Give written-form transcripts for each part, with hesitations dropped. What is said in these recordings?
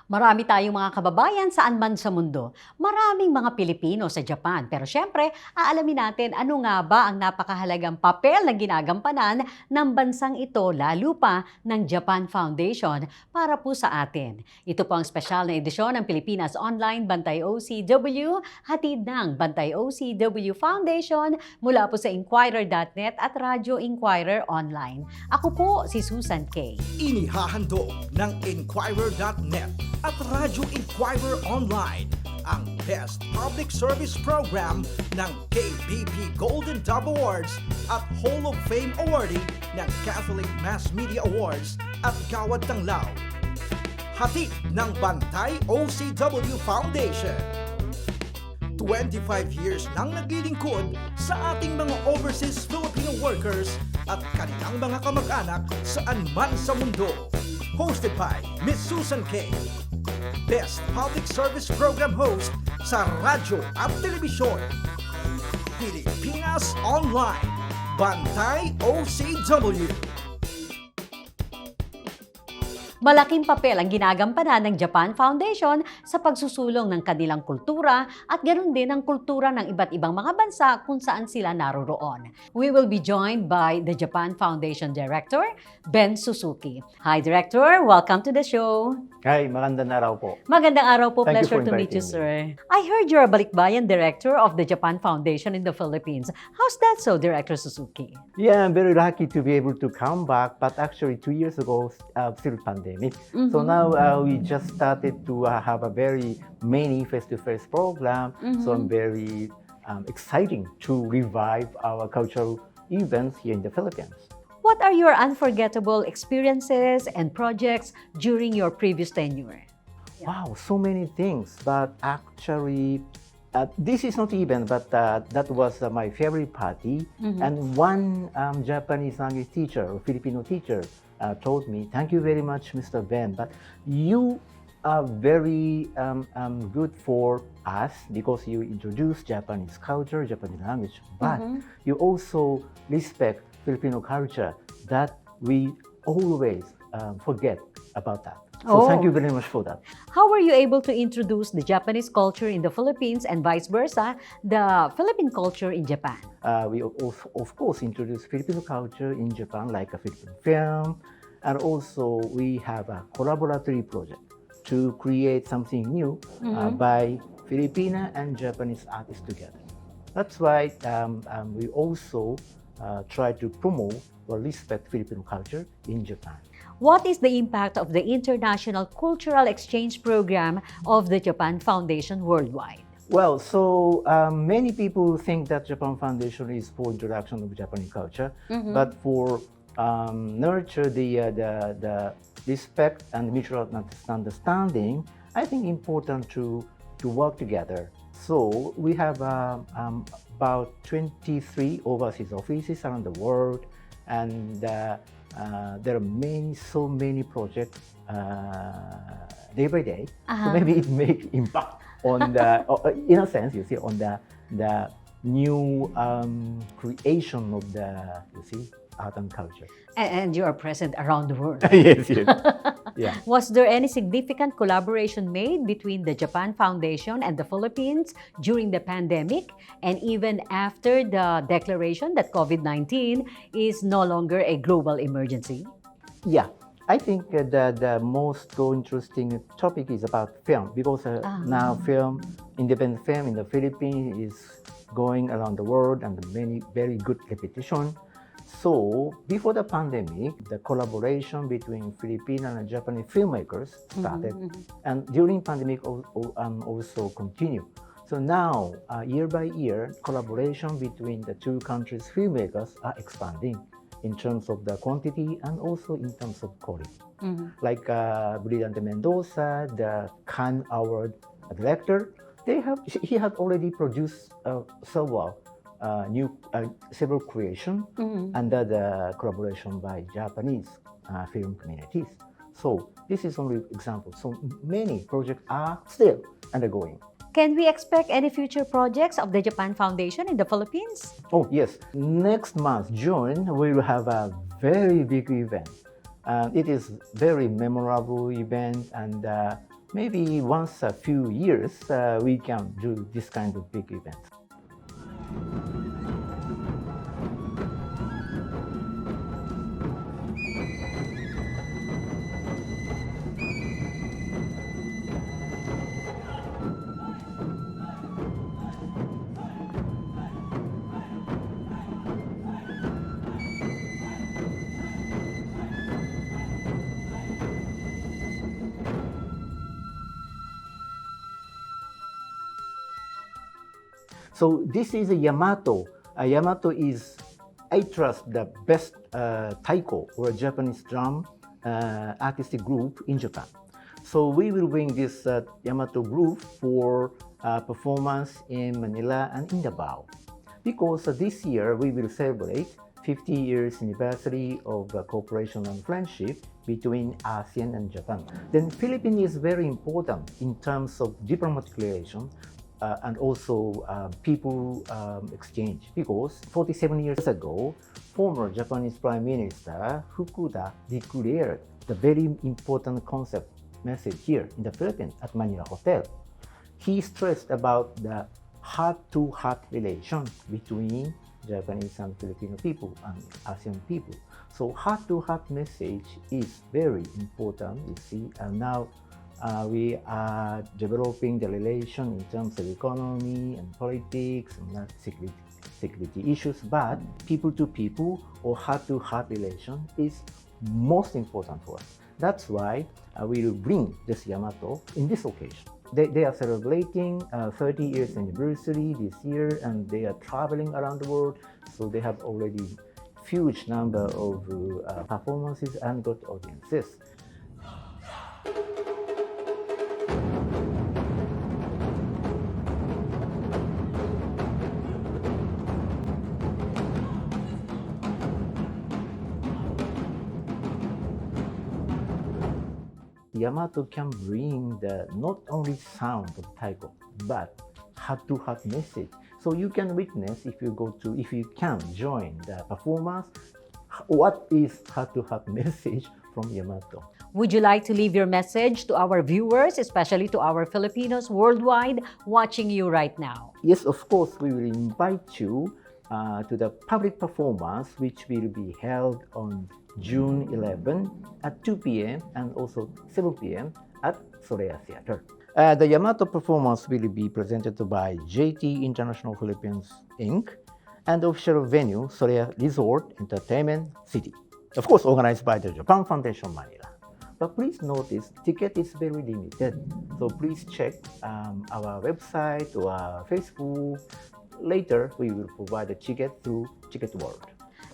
Marami tayong mga kababayan saan man sa mundo. Maraming mga Pilipino sa Japan. Pero syempre, aalamin natin ano nga ba ang napakahalagang papel na ginagampanan ng bansang ito, lalo pa ng Japan Foundation para po sa atin. Ito po ang espesyal na edisyon ng Pilipinas Online Bantay OCW, hatid ng Bantay OCW Foundation mula po sa Inquirer.net at Radyo Inquirer Online. Ako po si Susan K. Inihahandog ng Inquirer.net at Radyo Inquirer Online ang Best Public Service Program ng KBP Golden Dove Awards at Hall of Fame awardee ng Catholic Mass Media Awards at Gawad Tanglaw. Hatid ng Bantay OCW Foundation. 25 years nang naglilingkod sa ating mga overseas Filipino workers at kanilang mga kamag-anak saan man sa mundo. Hosted by Miss Susan K. Best Public Service Program host sa radyo at telebisyon. Pilipinas Online, Bantay OCW. Malaking papel ang ginagampanan ng Japan Foundation sa pagsusulong ng kanilang kultura at ganoon din ang kultura ng iba't ibang mga bansa kung saan sila naroroon. We will be joined by the Japan Foundation Director, Ben Suzuki. Hi Director, welcome to the show. Hi, magandang araw po. Magandang araw po, Thank you pleasure for to meet you, inviting sir. I heard you're a balikbayan director of the Japan Foundation in the Philippines. How's that so, Director Suzuki? Yeah, I'm very lucky to be able to come back, but actually 2 years ago, still pandemic. So now we just started to have a very many face-to-face program. So I'm very exciting to revive our cultural events here in the Philippines. What are your unforgettable experiences and projects during your previous tenure? Wow, so many things. But actually, this is not even, but that was my favorite party. And one Japanese language teacher, or Filipino teacher, told me, "Thank you very much, Mr. Ben, but you are very good for us because you introduce Japanese culture, Japanese language, but you also respect Filipino culture that we always forget about that." So thank you very much for that. How were you able to introduce the Japanese culture in the Philippines and vice versa, the Philippine culture in Japan? We of course introduce Filipino culture in Japan, like a Filipino film, and also we have a collaboratory project to create something new by Filipino and Japanese artists together. That's why we also try to promote or respect Filipino culture in Japan. What is the impact of the International Cultural Exchange Program of the Japan Foundation worldwide? Well, so many people think that Japan Foundation is for introduction of Japanese culture, but for nurture the respect and mutual understanding, I think important to work together. So we have about 23 overseas offices around the world, and there are so many projects day by day. So maybe it makes impact on the, in a sense, you see, on the new creation of the, art and culture. And you are present around the world. Yes, yes. Yeah. Was there any significant collaboration made between the Japan Foundation and the Philippines during the pandemic and even after the declaration that COVID-19 is no longer a global emergency? Yeah. I think the most interesting topic is about film, because now independent film in the Philippines is going around the world and many very good repetition. So before the pandemic, the collaboration between Filipino and Japanese filmmakers started, and during pandemic also continued. So now, year by year, collaboration between the two countries' filmmakers are expanding in terms of the quantity and also in terms of quality. Like Brillante Mendoza, the Cannes Award director, he had already produced several creation under the collaboration by Japanese film communities. So this is only example. So many projects are still undergoing. Can we expect any future projects of the Japan Foundation in the Philippines? Oh yes, next month, June, we will have a very big event. It is very memorable event, and maybe once a few years, we can do this kind of big event. So this is a Yamato. Yamato is, I trust, the best taiko or Japanese drum artistic group in Japan. So we will bring this Yamato group for performance in Manila and in Davao. Because this year we will celebrate 50 years anniversary of cooperation and friendship between ASEAN and Japan. Then Philippines is very important in terms of diplomatic relations and also people exchange, because 47 years ago, former Japanese Prime Minister Fukuda declared the very important concept message here in the Philippines at Manila Hotel. He stressed about the heart-to-heart relation between Japanese and Filipino people and ASEAN people. So heart-to-heart message is very important, you see, and now we are developing the relation in terms of economy and politics and security issues, but people-to-people or heart-to-heart relation is most important for us. That's why we will bring this Yamato in this occasion. They are celebrating 30 years anniversary this year, and they are traveling around the world, so they have already huge number of performances and got audiences. Yamato can bring the not only sound of taiko, but heart-to-heart message. So you can witness if you can join the performance, what is heart-to-heart message from Yamato. Would you like to leave your message to our viewers, especially to our Filipinos worldwide watching you right now? Yes, of course, we will invite you to the public performance, which will be held on June 11 at 2 p.m. and also 7 p.m. at Sorea Theater. The Yamato performance will be presented by JT International Philippines Inc. and official venue Sorea Resort Entertainment City. Of course, organized by the Japan Foundation Manila. But please notice, ticket is very limited. So please check our website or our Facebook. Later, we will provide the ticket through Ticket World.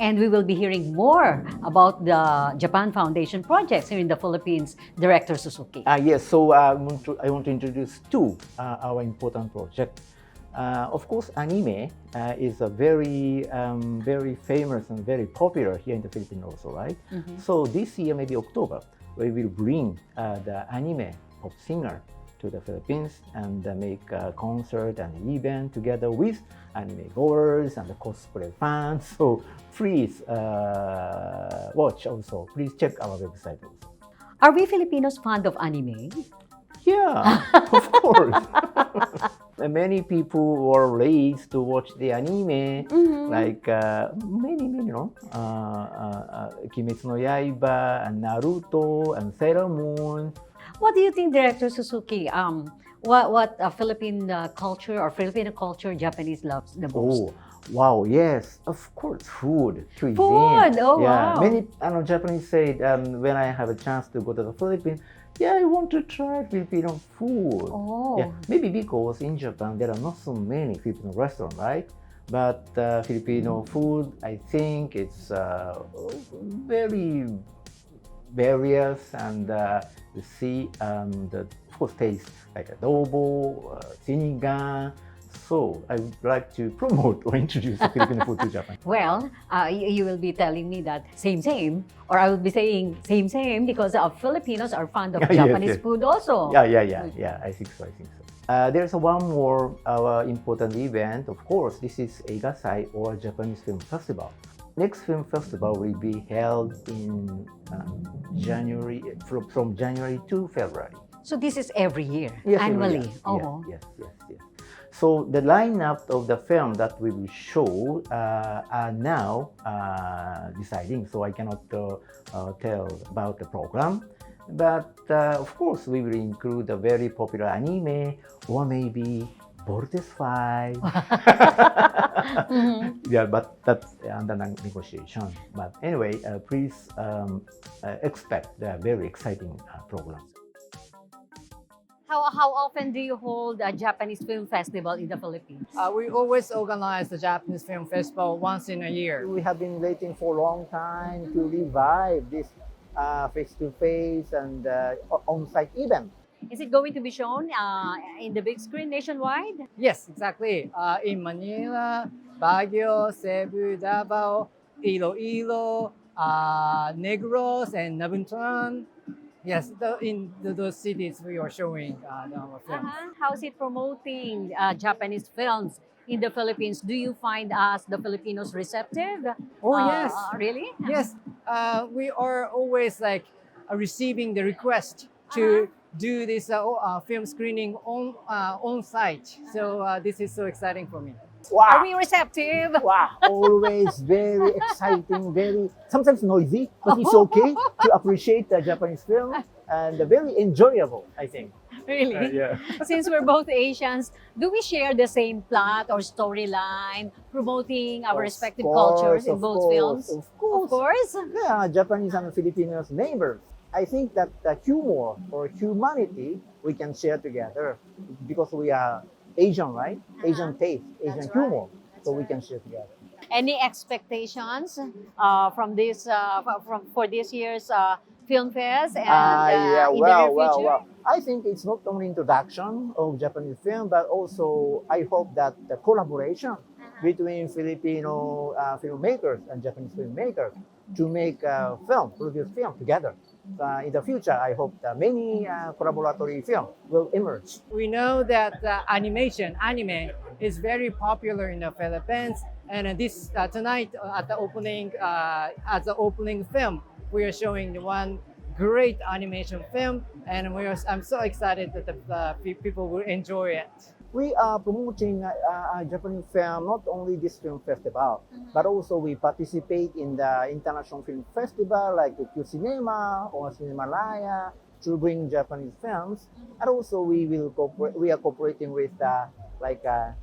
And we will be hearing more about the Japan Foundation projects here in the Philippines, Director Suzuki. Yes, so I want to introduce two our important projects. Of course, anime is a very famous and very popular here in the Philippines also, right? Mm-hmm. So this year, maybe October, we will bring the anime pop singer to the Philippines and make a concert and an event together with anime goers and the cosplay fans. So please watch also. Please check our website also. Are we Filipinos fond of anime? Yeah, of course. Many people were raised to watch the anime, mm-hmm. like many, Kimetsu no Yaiba and Naruto and Sailor Moon. What do you think, Director Suzuki? What Philippine culture or Filipino culture Japanese loves the most? Oh, wow, yes, of course, food, cuisine. Food, oh yeah. Wow. Many Japanese say when I have a chance to go to the Philippines, I want to try Filipino food. Oh. Yeah, maybe because in Japan there are not so many Filipino restaurants, right? But Filipino food, I think it's very various, and you see the of course taste like adobo, sinigang. So I would like to promote or introduce Filipino food to Japan. Well, you will be telling me that same, or I will be saying same because Filipinos are fond of Japanese food also. Yeah. I think so. There's one more important event. Of course, this is Eigasai or Japanese Film Festival. Next film festival will be held in January, from January to February. So this is every year, Yes, annually? yes, Oh. yes, yes, yes. So the lineup of the film that we will show are now deciding. So I cannot tell about the program, but of course we will include a very popular anime or maybe Bordes 5. Yeah, but that's under negotiation. But anyway, please expect the very exciting program. How often do you hold a Japanese film festival in the Philippines? We always organize the Japanese Film Festival once in a year. We have been waiting for a long time to revive this face-to-face and on-site event. Is it going to be shown in the big screen nationwide? Yes, exactly. In Manila, Baguio, Cebu, Davao, Iloilo, Negros, and Nabuntuan. Yes, those cities we are showing our films. How's it promoting Japanese films in the Philippines? Do you find us, the Filipinos, receptive? Oh, yes. Really? Yes, we are always like receiving the request to do this film screening on site. So this is so exciting for me. Are Wow! we receptive? Wow! Always very exciting, very sometimes noisy, but it's okay to appreciate the Japanese film and very enjoyable, I think. Really? Yeah. Since we're both Asians, do we share the same plot or storyline promoting our respective cultures in both films? Of course. Of course. Yeah, Japanese and Filipinos neighbors. I think that the humor or humanity we can share together because we are Asian, right? Asian taste, Asian That's humor. right. So we can share together. Any expectations from this for this year's film fest and in the near future? I think it's not only introduction of Japanese film, but also I hope that the collaboration between Filipino filmmakers and Japanese filmmakers to make film, produce film together. In the future, I hope that many collaboratory film will emerge. We know that anime, is very popular in the Philippines, and this tonight at the opening, as the opening film, we are showing one great animation film, and I'm so excited that the people will enjoy it. We are promoting a Japanese film, not only this film festival, but also we participate in the international film festival like Tokyo Cinema or Cinemalaya to bring Japanese films. And also we are cooperating with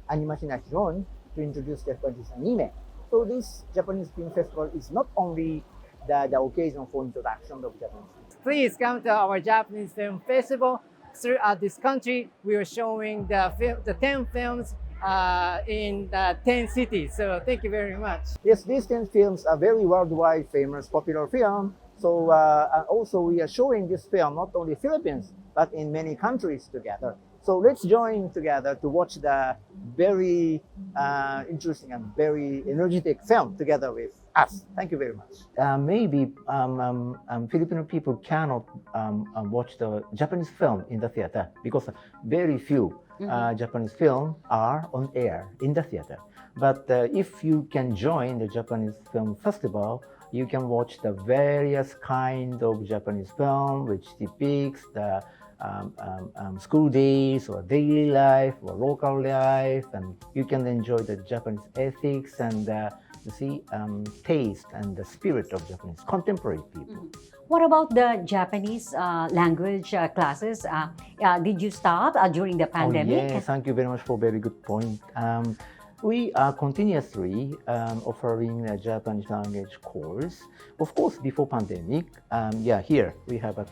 Animation Action to introduce Japanese anime. So this Japanese film festival is not only the occasion for introduction of Japanese. Please come to our Japanese Film Festival. Throughout this country, we are showing the 10 films in the 10 cities. So thank you very much. Yes, these 10 films are very worldwide famous, popular film. So and also we are showing this film not only Philippines, but in many countries together. So let's join together to watch the very interesting and very energetic film together with us. Thank you very much. Maybe Filipino people cannot watch the Japanese film in the theater because very few Japanese films are on air in the theater. But if you can join the Japanese Film Festival, you can watch the various kind of Japanese film which depicts the school days or daily life or local life, and you can enjoy the Japanese ethics and taste and the spirit of Japanese contemporary people. What about the Japanese language classes? Did you start during the pandemic? Oh, yes, thank you very much for a very good point. We are continuously offering a Japanese language course. Of course, before pandemic, here we have a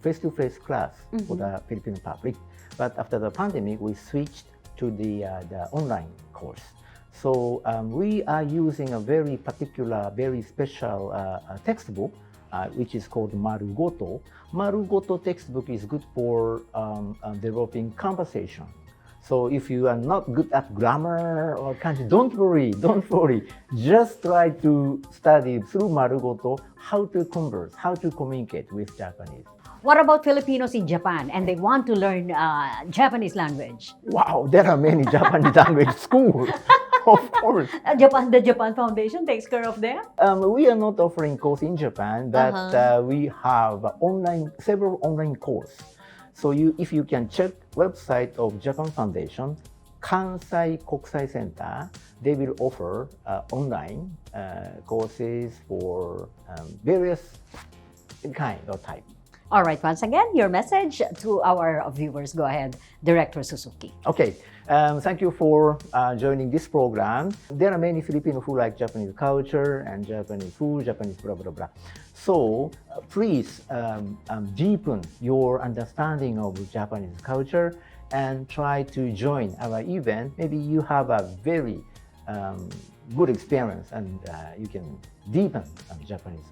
face-to-face class for the Filipino public. But after the pandemic, we switched to the online course. So we are using a very particular, very special textbook, which is called Marugoto. Marugoto textbook is good for developing conversation. So if you are not good at grammar or kanji, don't worry. Just try to study through Marugoto how to converse, how to communicate with Japanese. What about Filipinos in Japan and they want to learn Japanese language? Wow, there are many Japanese language schools. Of course. The Japan Foundation takes care of them? We are not offering course in Japan, but we have several online courses. So if you can check website of Japan Foundation, Kansai Kokusai Center, they will offer online courses for various kind or type. All right, once again, your message to our viewers. Go ahead, Director Suzuki. Okay, thank you for joining this program. There are many Filipino who like Japanese culture and Japanese food, Japanese blah, blah, blah. So please deepen your understanding of Japanese culture and try to join our event. Maybe you have a very good experience and you can deepen Japanese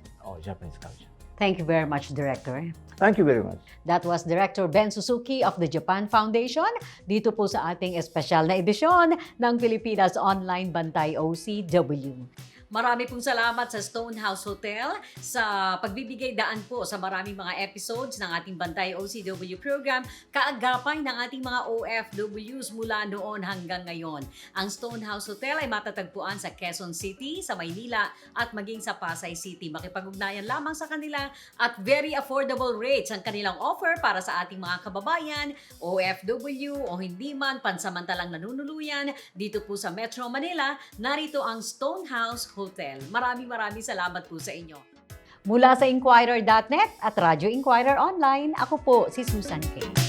culture. Thank you very much, Director. Thank you very much. That was Director Ben Suzuki of the Japan Foundation dito po sa ating espesyal na edisyon ng Pilipinas Online Bantay OCW. Marami pong salamat sa Stonehouse Hotel sa pagbibigay daan po sa maraming mga episodes ng ating Bantay OCW program, kaagapay ng ating mga OFWs mula noon hanggang ngayon. Ang Stonehouse Hotel ay matatagpuan sa Quezon City, sa Maynila at maging sa Pasay City. Makipag-ugnayan lamang sa kanila at very affordable rates ang kanilang offer para sa ating mga kababayan, OFW o hindi man pansamantalang nanunuluyan dito po sa Metro Manila. Narito ang Stonehouse Hotel. Maraming salamat po sa inyo. Mula sa Inquirer.net at Radyo Inquirer Online, ako po si Susan Kay.